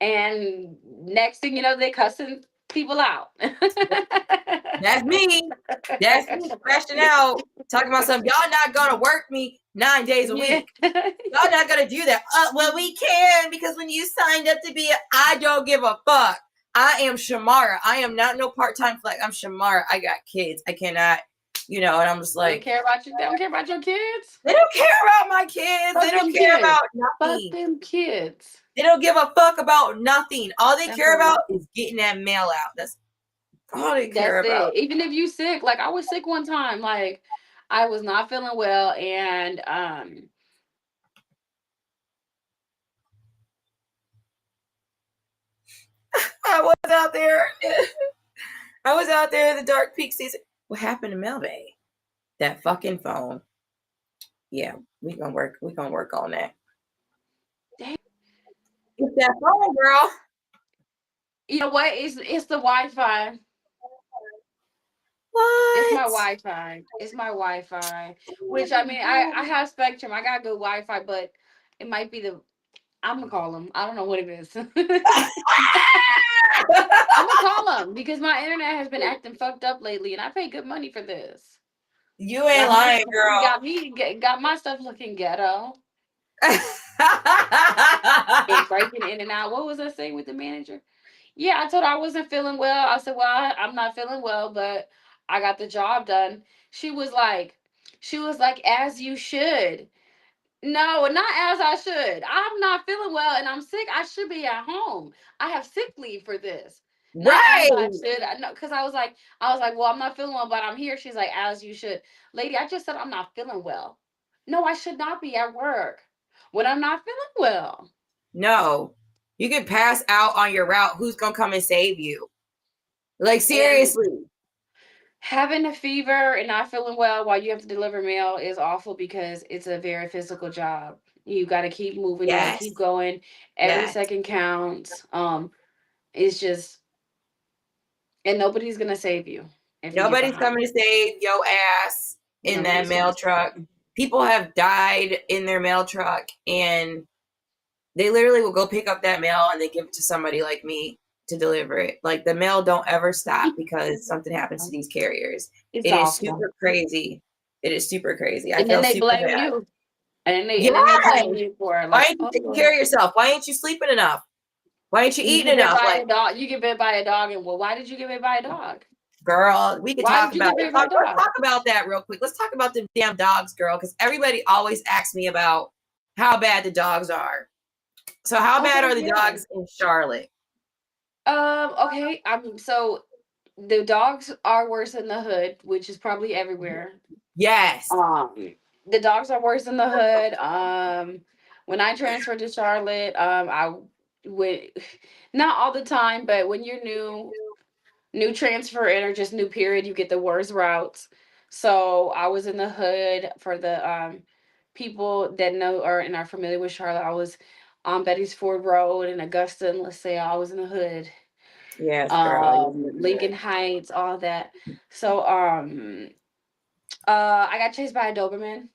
And next thing you know, they cussing people out. That's me. That's me crashing out, talking about something. Y'all not gonna work me 9 days a week. Y'all not gonna do that. Well, we can, because when you signed up to be I don't give a fuck. I am Chimarra. I am not no part-time flex. I'm Chimarra. I got kids. I cannot, you know, and I'm just like, they don't care about your kids. They don't care about my kids. They don't care about nothing. Fuck them kids. They don't give a fuck about nothing. All they care about is getting that mail out. That's all they care about. Even if you sick, like I was sick one time, like I was not feeling well, and I was out there. I was out there in the dark peak season. What happened to Melvay? That fucking phone. Yeah, we gonna work on that. Dang. It's that phone, girl. You know what? It's the Wi-Fi. What? It's my Wi-Fi. It's my Wi-Fi. Which I mean, I have Spectrum. I got good Wi-Fi, but it might be the. I'm gonna call them. I don't know what it is. I'm gonna call them because my internet has been acting fucked up lately, and I pay good money for this. You ain't lying, girl. Got my stuff looking ghetto and breaking in and out. What was I saying with the manager? Yeah, I told her I wasn't feeling well. I said, well, I'm not feeling well, but I got the job done. She was like, as you should. No, not as I should. I'm not feeling well and I'm sick. I should be at home. I have sick leave for this. Not as I Right. should. Because I was like, well, I'm not feeling well, but I'm here. She's like, as you should. Lady, I just said I'm not feeling well. No, I should not be at work when I'm not feeling well. No. You can pass out on your route. Who's gonna come and save you? Like, seriously. Having a fever and not feeling well while you have to deliver mail is awful because it's a very physical job. You got to keep moving. You got to keep going. Every second counts. It's just, and nobody's gonna save you. Nobody's coming to save your ass in that mail truck. People have died in their mail truck, and they literally will go pick up that mail and they give it to somebody like me to deliver it. Like, the mail don't ever stop because something happens to these carriers. It is super crazy. It is super crazy. And then they blame you. And then they blame you for it. Why ain't you taking care of yourself? Why ain't you sleeping enough? Why ain't you eating enough? You get bit by a dog, and well, why did you get bit by a dog? Girl, we could talk about it. Let's talk about that real quick. Let's talk about the damn dogs, girl, because everybody always asks me about how bad the dogs are. So how bad are the dogs in Charlotte? Okay. So the dogs are worse in the hood, which is probably everywhere. Yes. The dogs are worse in the hood. When I transferred to Charlotte, I would not all the time, but when you're new transfer in or just new period, you get the worst routes. So I was in the hood. For the people that know or and are familiar with Charlotte, I was on Betty's Ford Road in Augusta and LaSalle. I was in the hood. Yes, girl. Lincoln Heights, all that. So I got chased by a Doberman.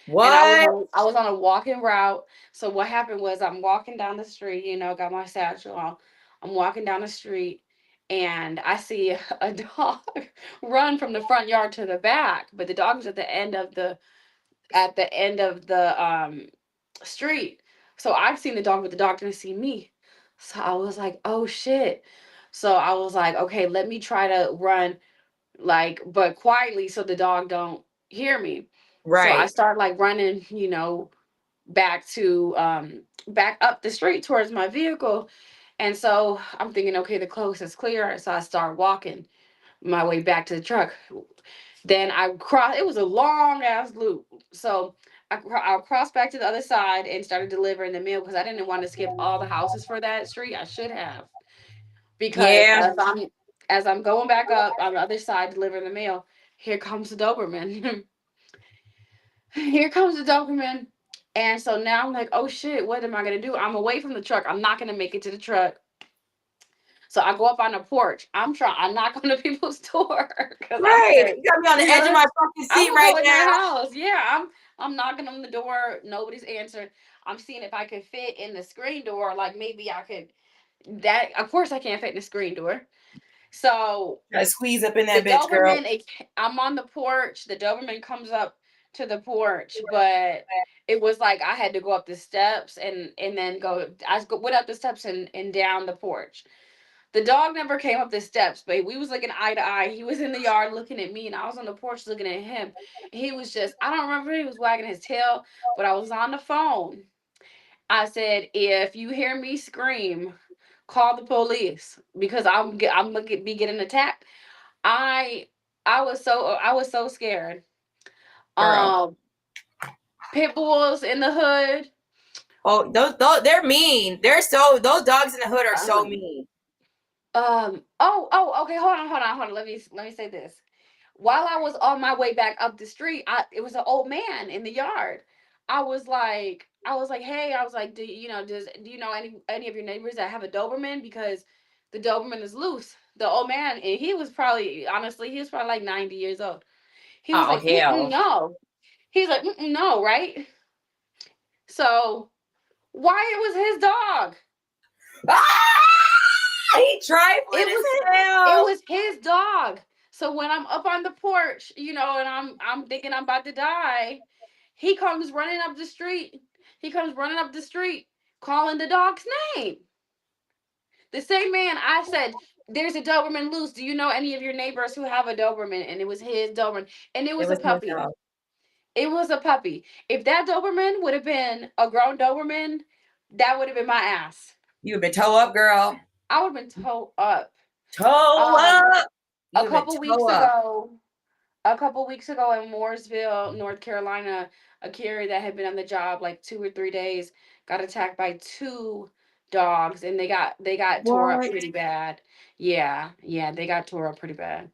What? And I was on a walking route. So what happened was I'm walking down the street, got my satchel on. I'm walking down the street and I see a dog run from the front yard to the back, but the dog was at the end of the street. So I've seen the dog, but the dog didn't see me. So I was like, oh shit. So I was like, okay, let me try to run but quietly so the dog don't hear me. Right. So I start running, back up the street towards my vehicle. And so I'm thinking, okay, the coast is clear. So I start walking my way back to the truck. Then it was a long ass loop. So I'll cross back to the other side and started delivering the mail because I didn't want to skip all the houses for that street. I should have. Because as I'm going back up on the other side delivering the mail, here comes the Doberman. Here comes the Doberman. And so now I'm like, oh shit, what am I going to do? I'm away from the truck. I'm not going to make it to the truck. So I go up on the porch. I knock on the people's door. Right. You got me on the edge of my fucking seat right now. House. Yeah, I'm knocking on the door. Nobody's answering. I'm seeing if I could fit in the screen door. Like maybe I could. Of course I can't fit in the screen door. So I squeeze up in that bitch, girl. I'm on the porch. The Doberman comes up to the porch, but it was like I had to go up the steps and then go. Went up the steps and down the porch. The dog never came up the steps, but we was looking eye to eye. He was in the yard looking at me, and I was on the porch looking at him. He was just, I don't remember if he was wagging his tail, but I was on the phone. I said, if you hear me scream, call the police because I'm gonna be getting attacked. I was so scared. Girl. Pit bulls in the hood. Oh, those they're mean. Those dogs in the hood are so mean. Okay, hold on. Let me say this. While I was on my way back up the street, it was an old man in the yard. I was like, hey, do you know any of your neighbors that have a Doberman? Because the Doberman is loose. The old man, and he was probably like 90 years old. He was Oh like, hell. no. He's like, no, right? So why it was his dog? He trifling as hell. It was his dog. So when I'm up on the porch, and I'm thinking I'm about to die, he comes running up the street. Calling the dog's name. The same man I said, there's a Doberman loose. Do you know any of your neighbors who have a Doberman? And it was his Doberman. And it was a puppy. It was a puppy. If that Doberman would have been a grown Doberman, that would have been my ass. You have been toe up, girl. I would have been toe up. Toe up. A couple weeks ago in Mooresville, North Carolina, a carrier that had been on the job like 2 or 3 days got attacked by 2 dogs, and they got tore up pretty bad. Yeah, they got tore up pretty bad.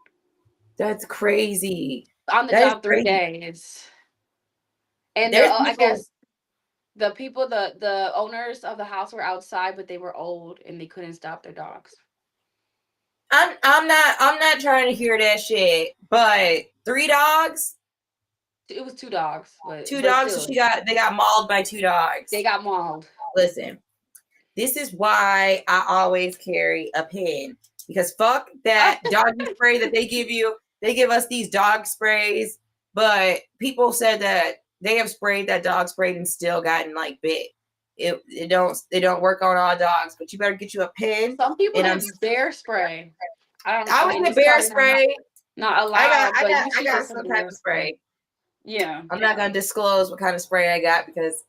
That's crazy. On the job 3 days. And I guess the people, the owners of the house were outside, but they were old and they couldn't stop their dogs. I'm not trying to hear that shit, but 3 dogs? It was 2 dogs. But 2 dogs, so they got mauled by 2 dogs. They got mauled. Listen, this is why I always carry a pen, because fuck that doggy spray that they give you. They give us these dog sprays, but people said that they have sprayed that dog sprayed and still gotten like bit. It don't work on all dogs, but you better get you a pen. Some people use bear spray. I was in the bear spray. Not allowed. I got some type of spray. Yeah. I'm not gonna disclose what kind of spray I got because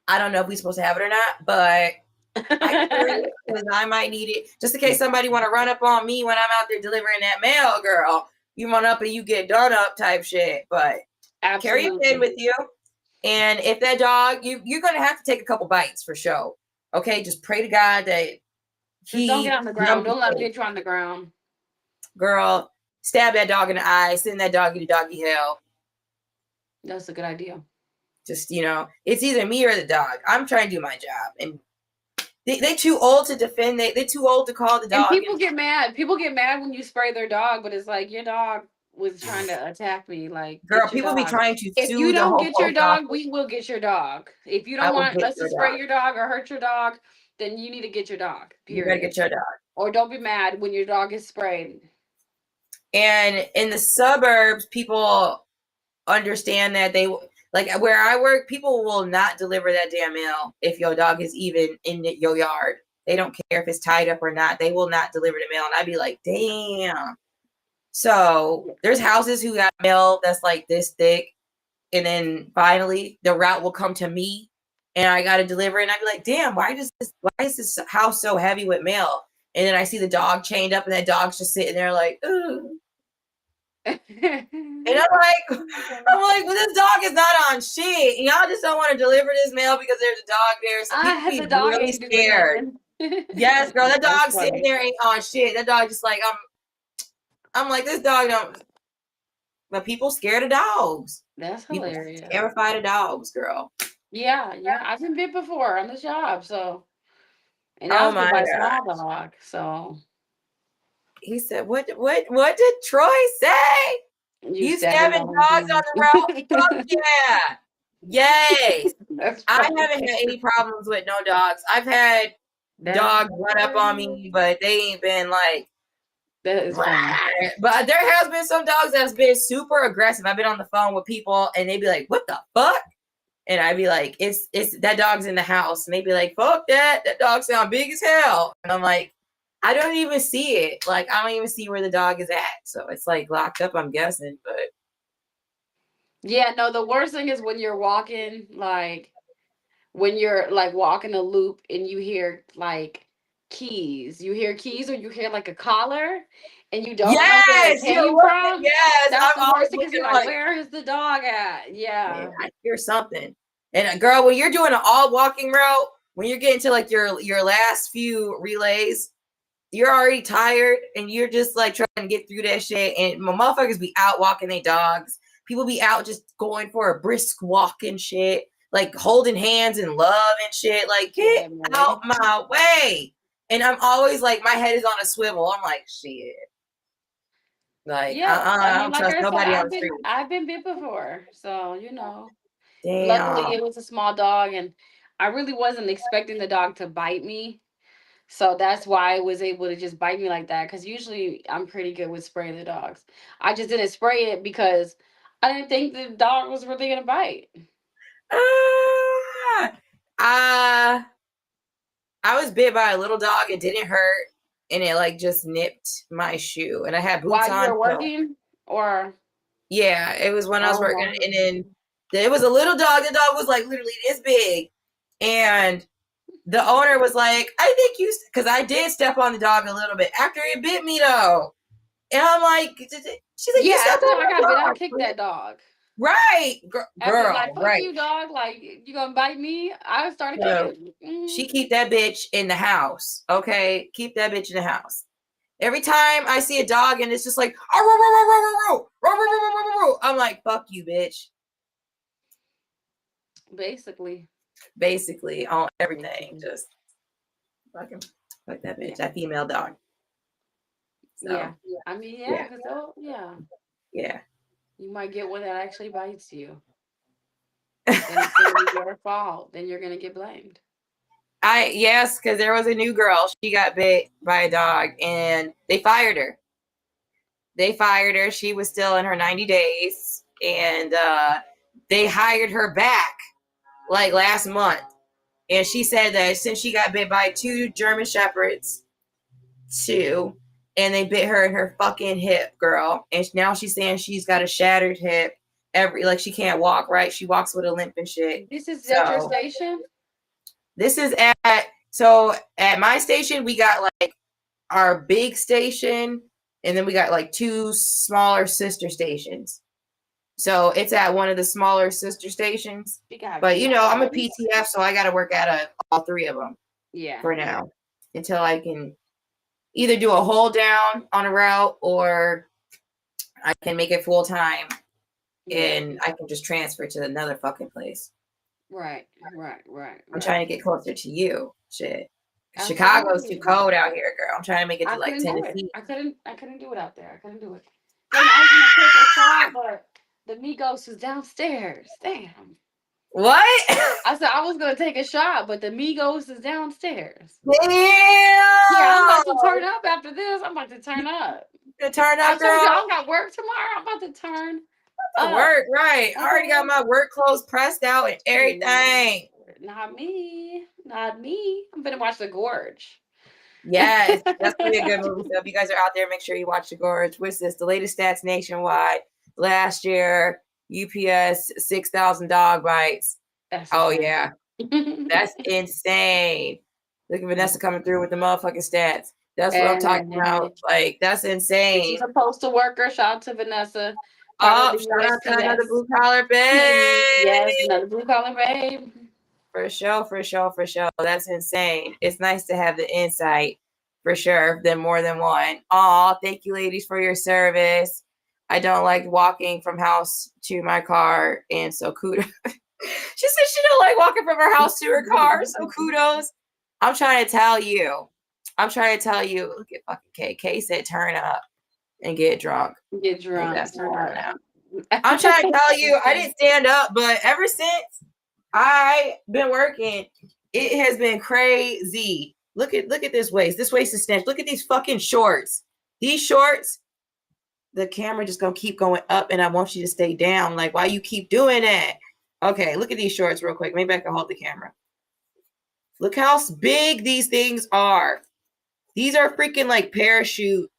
I don't know if we're supposed to have it or not, but I carry it because I might need it just in case somebody want to run up on me when I'm out there delivering that mail, girl. You run up and you get done up type shit, but carry a pen with you. And if that dog, you're going to have to take a couple bites for sure. Okay, just pray to God that he don't get on the ground. Don't let him get you on the ground. Girl, stab that dog in the eye, send that doggy to doggy hell. That's a good idea. Just, it's either me or the dog. I'm trying to do my job. And they too old to defend. They're too old to call the dog. And people get mad. People get mad when you spray their dog, but it's like your dog was trying to attack me. Like, girl, people be trying to. If you don't get your dog, we will get your dog. If you don't want us to spray your dog or hurt your dog, then you need to get your dog. Period. You gotta get your dog. Or don't be mad when your dog is sprayed. And in the suburbs, people understand that they like where I work. People will not deliver that damn mail if your dog is even in your yard. They don't care if it's tied up or not. They will not deliver the mail. And I'd be like, damn. So there's houses who got mail that's like this thick, and then finally the route will come to me, and I got to deliver it. And I'd be like, damn, why is this house so heavy with mail? And then I see the dog chained up, and that dog's just sitting there like, ooh. And I'm like, well, this dog is not on shit. And y'all just don't want to deliver this mail because there's a dog there. So the dog really scared. Yes, girl, that dog sitting there ain't on shit. That dog just like, I'm like, this dog don't. But people scared of dogs. That's hilarious. People terrified of dogs, girl. Yeah. I've been bit before on the job, so. And I was bit by a small dog, so. He said, "What did Troy say? You stabbing dogs on the road? Fuck yeah, yay! I haven't had any problems with no dogs. I've had dogs run up on me, but they ain't been like." That is funny. But there has been some dogs that's been super aggressive. I've been on the phone with people and they'd be like, "What the fuck?" And I'd be like, it's that dog's in the house. And they'd be like, "Fuck that. That dog sound big as hell." And I'm like, I don't even see it. Like, I don't even see where the dog is at. So it's like locked up, I'm guessing. But yeah, no, the worst thing is when you're walking, like when you're like walking a loop and you hear like keys. You hear keys or you hear like a collar and you don't know where it came from. Yes, that's the worst thing because you're like, where is the dog at? Yeah. I hear something. And girl, when you're doing an all walking route, when you're getting to like your last few relays, you're already tired and you're just like trying to get through that shit. And my motherfuckers be out walking their dogs. People be out just going for a brisk walk and shit, like holding hands and love and shit. Like, get out my way. And I'm always like, my head is on a swivel. I'm like, shit. Like, Yeah, I I mean, don't like trust I said, nobody on the street. I've been bit before, so you know. Luckily, Damn. it was a small dog, and I really wasn't expecting the dog to bite me. So that's why it was able to just bite me like that. Because usually I'm pretty good with spraying the dogs. I just didn't spray it because I didn't think the dog was really gonna bite. I was bit by a little dog. It didn't hurt, and it like just nipped my shoe. And I had boots While you on. were working, or Yeah, it was when I was oh working, wow. and then it was a little dog. The dog was like literally this big, and the owner was like, "I think you," because I did step on the dog a little bit after it bit me though, and I'm like, she's like, "You Yeah, stepped after on I my got bit, I dog, kicked that dog. right, After girl, like, fuck right." you, dog. Like, you gonna bite me? I started So kicking. she keep that bitch in the house, okay? Keep that bitch in the house. Every time I see a dog and it's just like, I'm like, fuck you, bitch. Basically, on everything, just fucking fuck that bitch, that female dog. So, yeah. I mean, yeah, because yeah. you might get one that actually bites you. Then it's gonna be your fault. Then you're gonna get blamed. Yes, because there was a new girl. She got bit by a dog and they fired her. She was still in her 90 days, and they hired her back like last month. And she said that since she got bit by 2 German Shepherds, and they bit her in her fucking hip, girl. And now she's saying she's got a shattered hip. Like she can't walk, right? She walks with a limp and shit. This is at your station? This is at my station, we got like our big station, and then we got like 2 smaller sister stations. So it's at one of the smaller sister stations. But you know, I'm a PTF, so I got to work at all 3 of them. Yeah. For now, until I can either do a hold down on a route or I can make it full time, and I can just transfer to another fucking place. Right. I'm trying to get closer to you. Shit. Absolutely. Chicago's too cold out here, girl. I'm trying to make it to like Tennessee. I couldn't do it out there. I couldn't do it. Then I was gonna take a shot, but the Migos is downstairs. Damn. What? I said I was gonna take a shot, but the Migos is downstairs. Damn. Yeah, I'm about to turn up after this. I'm about to turn up. Turn up, girl. I don't got work tomorrow. I'm about to turn up. Work, right. I already got my work clothes pressed out and everything. Not me. I'm gonna watch The Gorge. Yeah, that's gonna be a good movie. So if you guys are out there, make sure you watch The Gorge. What's this? The latest stats nationwide. Last year, UPS 6,000 dog bites. That's insane. Look at Vanessa coming through with the motherfucking stats. That's what I'm talking about. Like, that's insane. She's a postal worker. Shout out to Vanessa. Oh, shout out to another blue collar babe. Yes, another blue collar babe. For sure. That's insane. It's nice to have the insight, for sure, than more than one. Aw, thank you, ladies, for your service. I don't like walking from house to my car, and so kudos. She said she don't like walking from her house to her car, so kudos. I'm trying to tell you. Look at fucking K. K said turn up and get drunk. Get drunk. That's now. I'm trying to tell you, I didn't stand up, but ever since I've been working, it has been crazy. Look at this waist. This waist is snatched. Look at these fucking shorts. These shorts, the camera just gonna keep going up, and I want you to stay down. Like, why you keep doing that? Okay, look at these shorts real quick. Maybe I can hold the camera. Look how big these things are. These are freaking like parachute.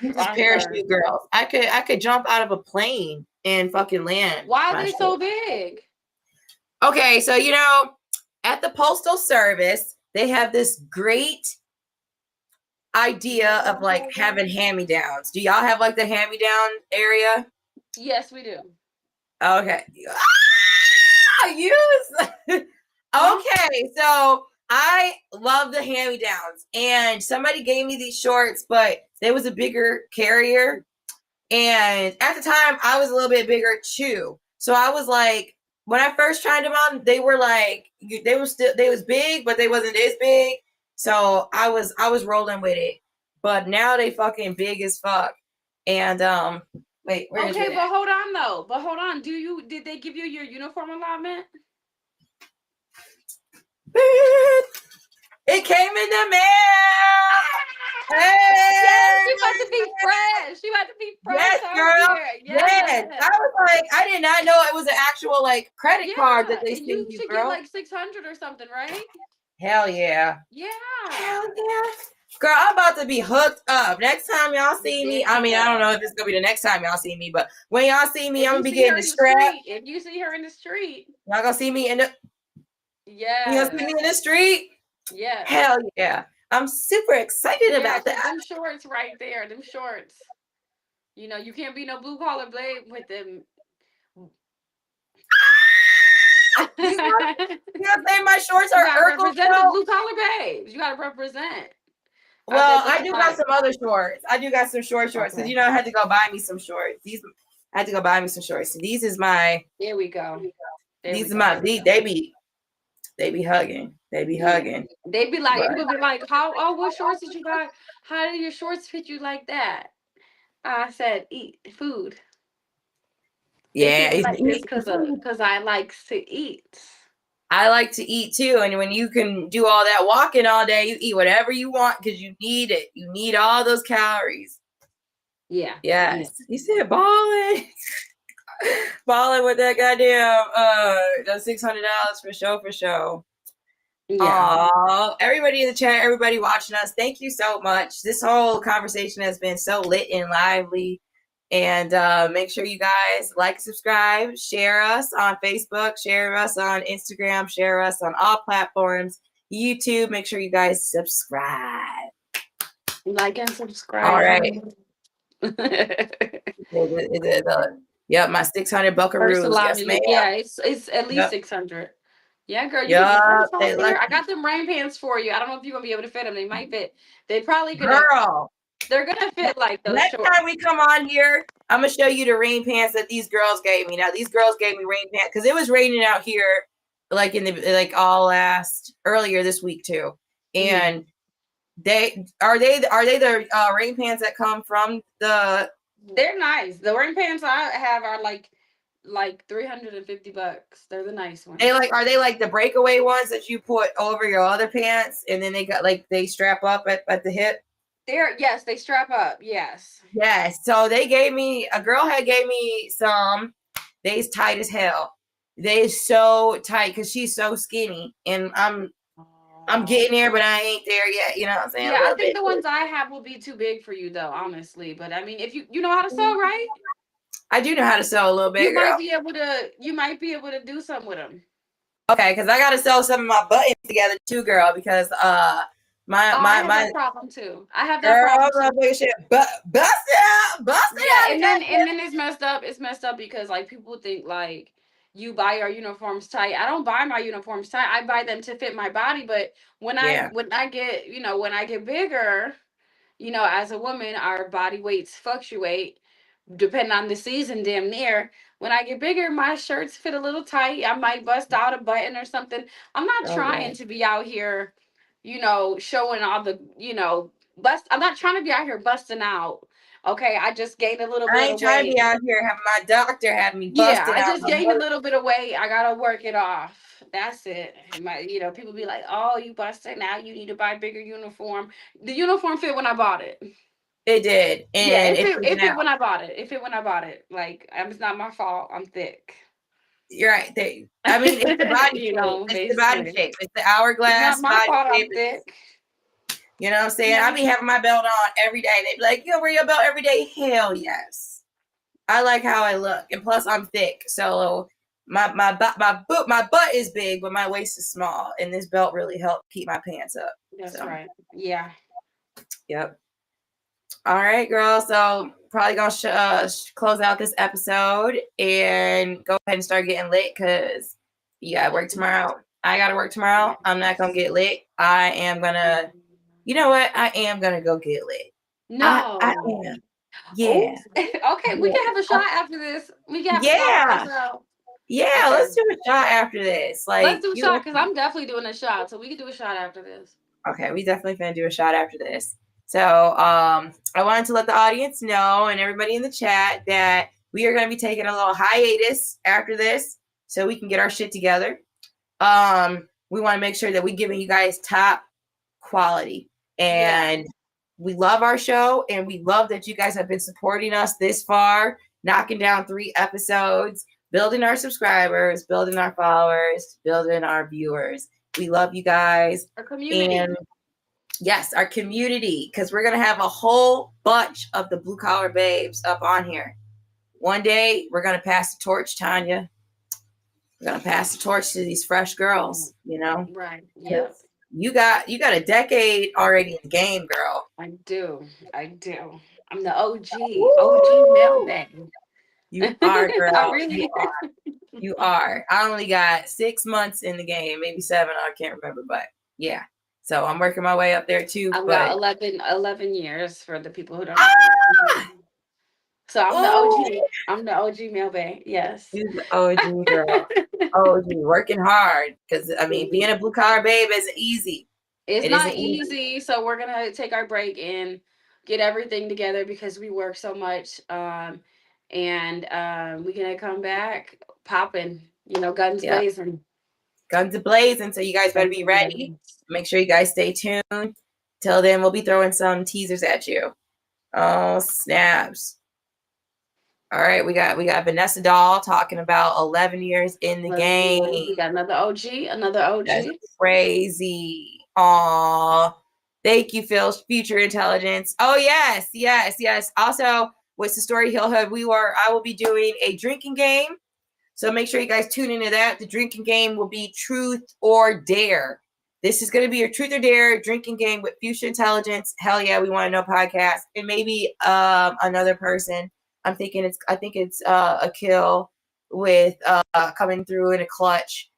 These are parachute girls. I could jump out of a plane and fucking land. Why are they so big? Okay, so you know, at the Postal Service, they have this great idea of like having hand-me-downs. Do y'all have like the hand-me-down area? Yes, we do. Okay. Okay, so I love the hand-me-downs, and somebody gave me these shorts, but there was a bigger carrier, and at the time I was a little bit bigger too. So I was like, when I first tried them on, they were like, they was big, but they wasn't as big. So I was rolling with it. But now they fucking big as fuck. And wait, where is it? Okay, but hold on though. But hold on. Did they give you your uniform allotment? It came in the mail. Hey! Yes, you about to be fresh. You about to be fresh. Yes, out girl. here. Yes. I was like, I did not know it was an actual like credit card that they and send you you, should girl. get like 600 or something, right? Hell yeah. Yeah. Hell yeah. Girl, I'm about to be hooked up. Next time y'all see me, I mean, I don't know if it's gonna be the next time y'all see me, but when y'all see me, I'm gonna be getting the strap. If you see her in the street, y'all gonna see me in the You gonna see me in the street? Yeah. Hell yeah. I'm super excited about that. Them shorts right there, them shorts. You know, you can't be no blue collar blade with them. You gonna say my shorts are Urkel? Represent the blue collar babes. You gotta represent. Well, I do got some other shorts. I do got some shorts because Okay. you know I had to go buy me some shorts. I had to go buy me some shorts. So these is my. There we go. These are my. They be hugging. They be hugging. They be like, people be like, what shorts did you buy? How did your shorts fit you like that? I said, eat food. Yeah, because I like to eat. I like to eat too, and when you can do all that walking all day, you eat whatever you want because you need it. You need all those calories. Yeah. Yes. Yeah. You said balling. Balling with that goddamn that $600 for show. Yeah. Aww. Everybody in the chat, everybody watching us, thank you so much. This whole conversation has been so lit and lively. And make sure you guys like, subscribe, share us on Facebook, share us on Instagram, share us on all platforms. YouTube, make sure you guys subscribe. Like and subscribe. All right. Yep, my 600 buckaroos. Yes, ma'am. Yeah, it's at least 600. Yeah, girl, you I got them rain pants for you. I don't know if you're gonna be able to fit them. They might fit. They probably gonna. Girl, they're gonna fit like those. Next time we come on here, I'm gonna show you the rain pants that these girls gave me. Now, these girls gave me rain pants because it was raining out here, like earlier this week too. And they are they the rain pants that come from the. They're nice. The rain pants I have are like $350. They're the nice ones. Are they like the breakaway ones that you put over your other pants and then they got they strap up at the hip? Yes, they strap up. Yes. Yes. So a girl had gave me some. They's tight as hell. They so tight because she's so skinny and I'm getting there, but I ain't there yet. You know what I'm saying? Yeah, I think the ones I have will be too big for you though, honestly. But I mean, if you know how to sew, right? I do know how to sew a little bit. You might be able to do something with them. Okay, because I got to sew some of my buttons together too, girl. Because I have that problem too. I have that problem too. Bust it out. And then it's messed up. It's messed up because like people think like you buy your uniforms tight. I don't buy my uniforms tight. I buy them to fit my body. But when I get bigger, as a woman, our body weights fluctuate depending on the season, damn near. When I get bigger, my shirts fit a little tight. I might bust out a button or something. I'm not trying to be out here, showing all the, I'm not trying to be out here busting out. Okay, I just gained a little bit of weight. I ain't trying to be out here having my doctor have me busted out. I just gained a little bit of weight. I gotta work it off. That's it. People be like, "Oh, you busted now. You need to buy a bigger uniform." The uniform fit when I bought it. It did. And it fit when I bought it. It fit when I bought it. Like, it's not my fault. I'm thick. You're right. I mean, it's the body shape. It's the body shape. It's the hourglass. It's not my fault. I'm thick. You know what I'm saying? I be having my belt on every day. They be like, "You wear your belt every day?" Hell yes. I like how I look, and plus I'm thick, so my butt is big, but my waist is small, and this belt really helped keep my pants up. That's right. Yeah. Yep. All right, girl. So probably gonna close out this episode and go ahead and start getting lit because you gotta work tomorrow. I gotta work tomorrow. I'm not gonna get lit. I am gonna. You know what? I am gonna go get lit. No. I am. Yeah. Okay, we can have a shot after this. We can have a shot. Yeah, let's do a shot after this. Let's do a shot because I'm definitely doing a shot. So we can do a shot after this. Okay, we definitely gonna do a shot after this. So I wanted to let the audience know and everybody in the chat that we are gonna be taking a little hiatus after this so we can get our shit together. We want to make sure that we're giving you guys top quality. And we love our show, and we love that you guys have been supporting us this far, knocking down 3 episodes, building our subscribers, building our followers, building our viewers. We love you guys. Our community. And yes, our community, because we're going to have a whole bunch of the blue collar babes up on here. One day, we're going to pass the torch, Tanya. We're going to pass the torch to these fresh girls, you know? Right. Yes. You got a decade already in the game, girl. I do. I'm the OG. OG mailbag. You are, girl. I really You are. I only got 6 months in the game, maybe 7. I can't remember, but yeah. So I'm working my way up there too. I've got 11 years for the people who don't know. So I'm the OG. I'm the OG mailbag. Yes. You're the OG girl. OG, working hard. Because, I mean, being a blue collar babe isn't easy. It's not easy. So we're going to take our break and get everything together because we work so much. And we're going to come back popping, guns blazing. Guns blazing. So you guys better be ready. Make sure you guys stay tuned. Till then, we'll be throwing some teasers at you. Oh, snaps. All right, we got Vanessa Doll talking about 11 years in the game. We got another OG. That's crazy. Aw. Thank you, Phil. Future Intelligence. Oh, yes. Also, with Sistory Healinghood, I will be doing a drinking game. So make sure you guys tune into that. The drinking game will be Truth or Dare. This is going to be your Truth or Dare drinking game with Future Intelligence. Hell yeah, we want to know podcast. And maybe another person. I think it's a kill with coming through in a clutch.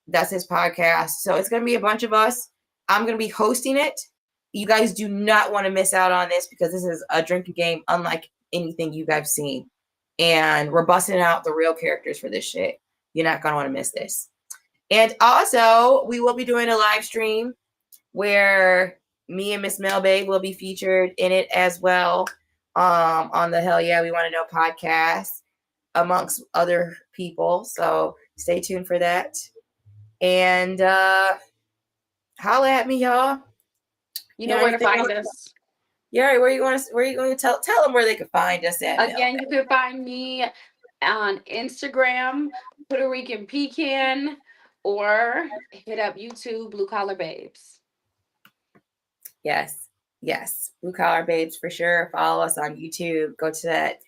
That's his podcast. So it's going to be a bunch of us. I'm going to be hosting it. You guys do not want to miss out on this because this is a drinking game unlike anything you guys have seen. And we're busting out the real characters for this shit. You're not going to want to miss this. And also, we will be doing a live stream where me and Miss Melbabe will be featured in it as well. On the Hell Yeah We Want to Know podcast amongst other people. So stay tuned for that. And holla at me, y'all. You know where to find us. Yeah, where you going to tell them where they can find us at? Again, you can find me on Instagram, PuertoRicanPecan, or hit up YouTube, Blue Collar Babes. Yes, Blue Collar Babes for sure. Follow us on YouTube. Go to that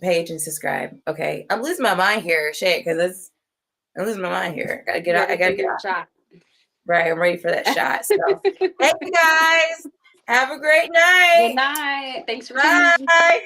page and subscribe. Okay, I'm losing my mind here, shit, because I'm losing my mind here. I gotta get a shot. Right, I'm ready for that shot. So, thank you guys. Have a great night. Good night. Thanks for tuning in. Bye.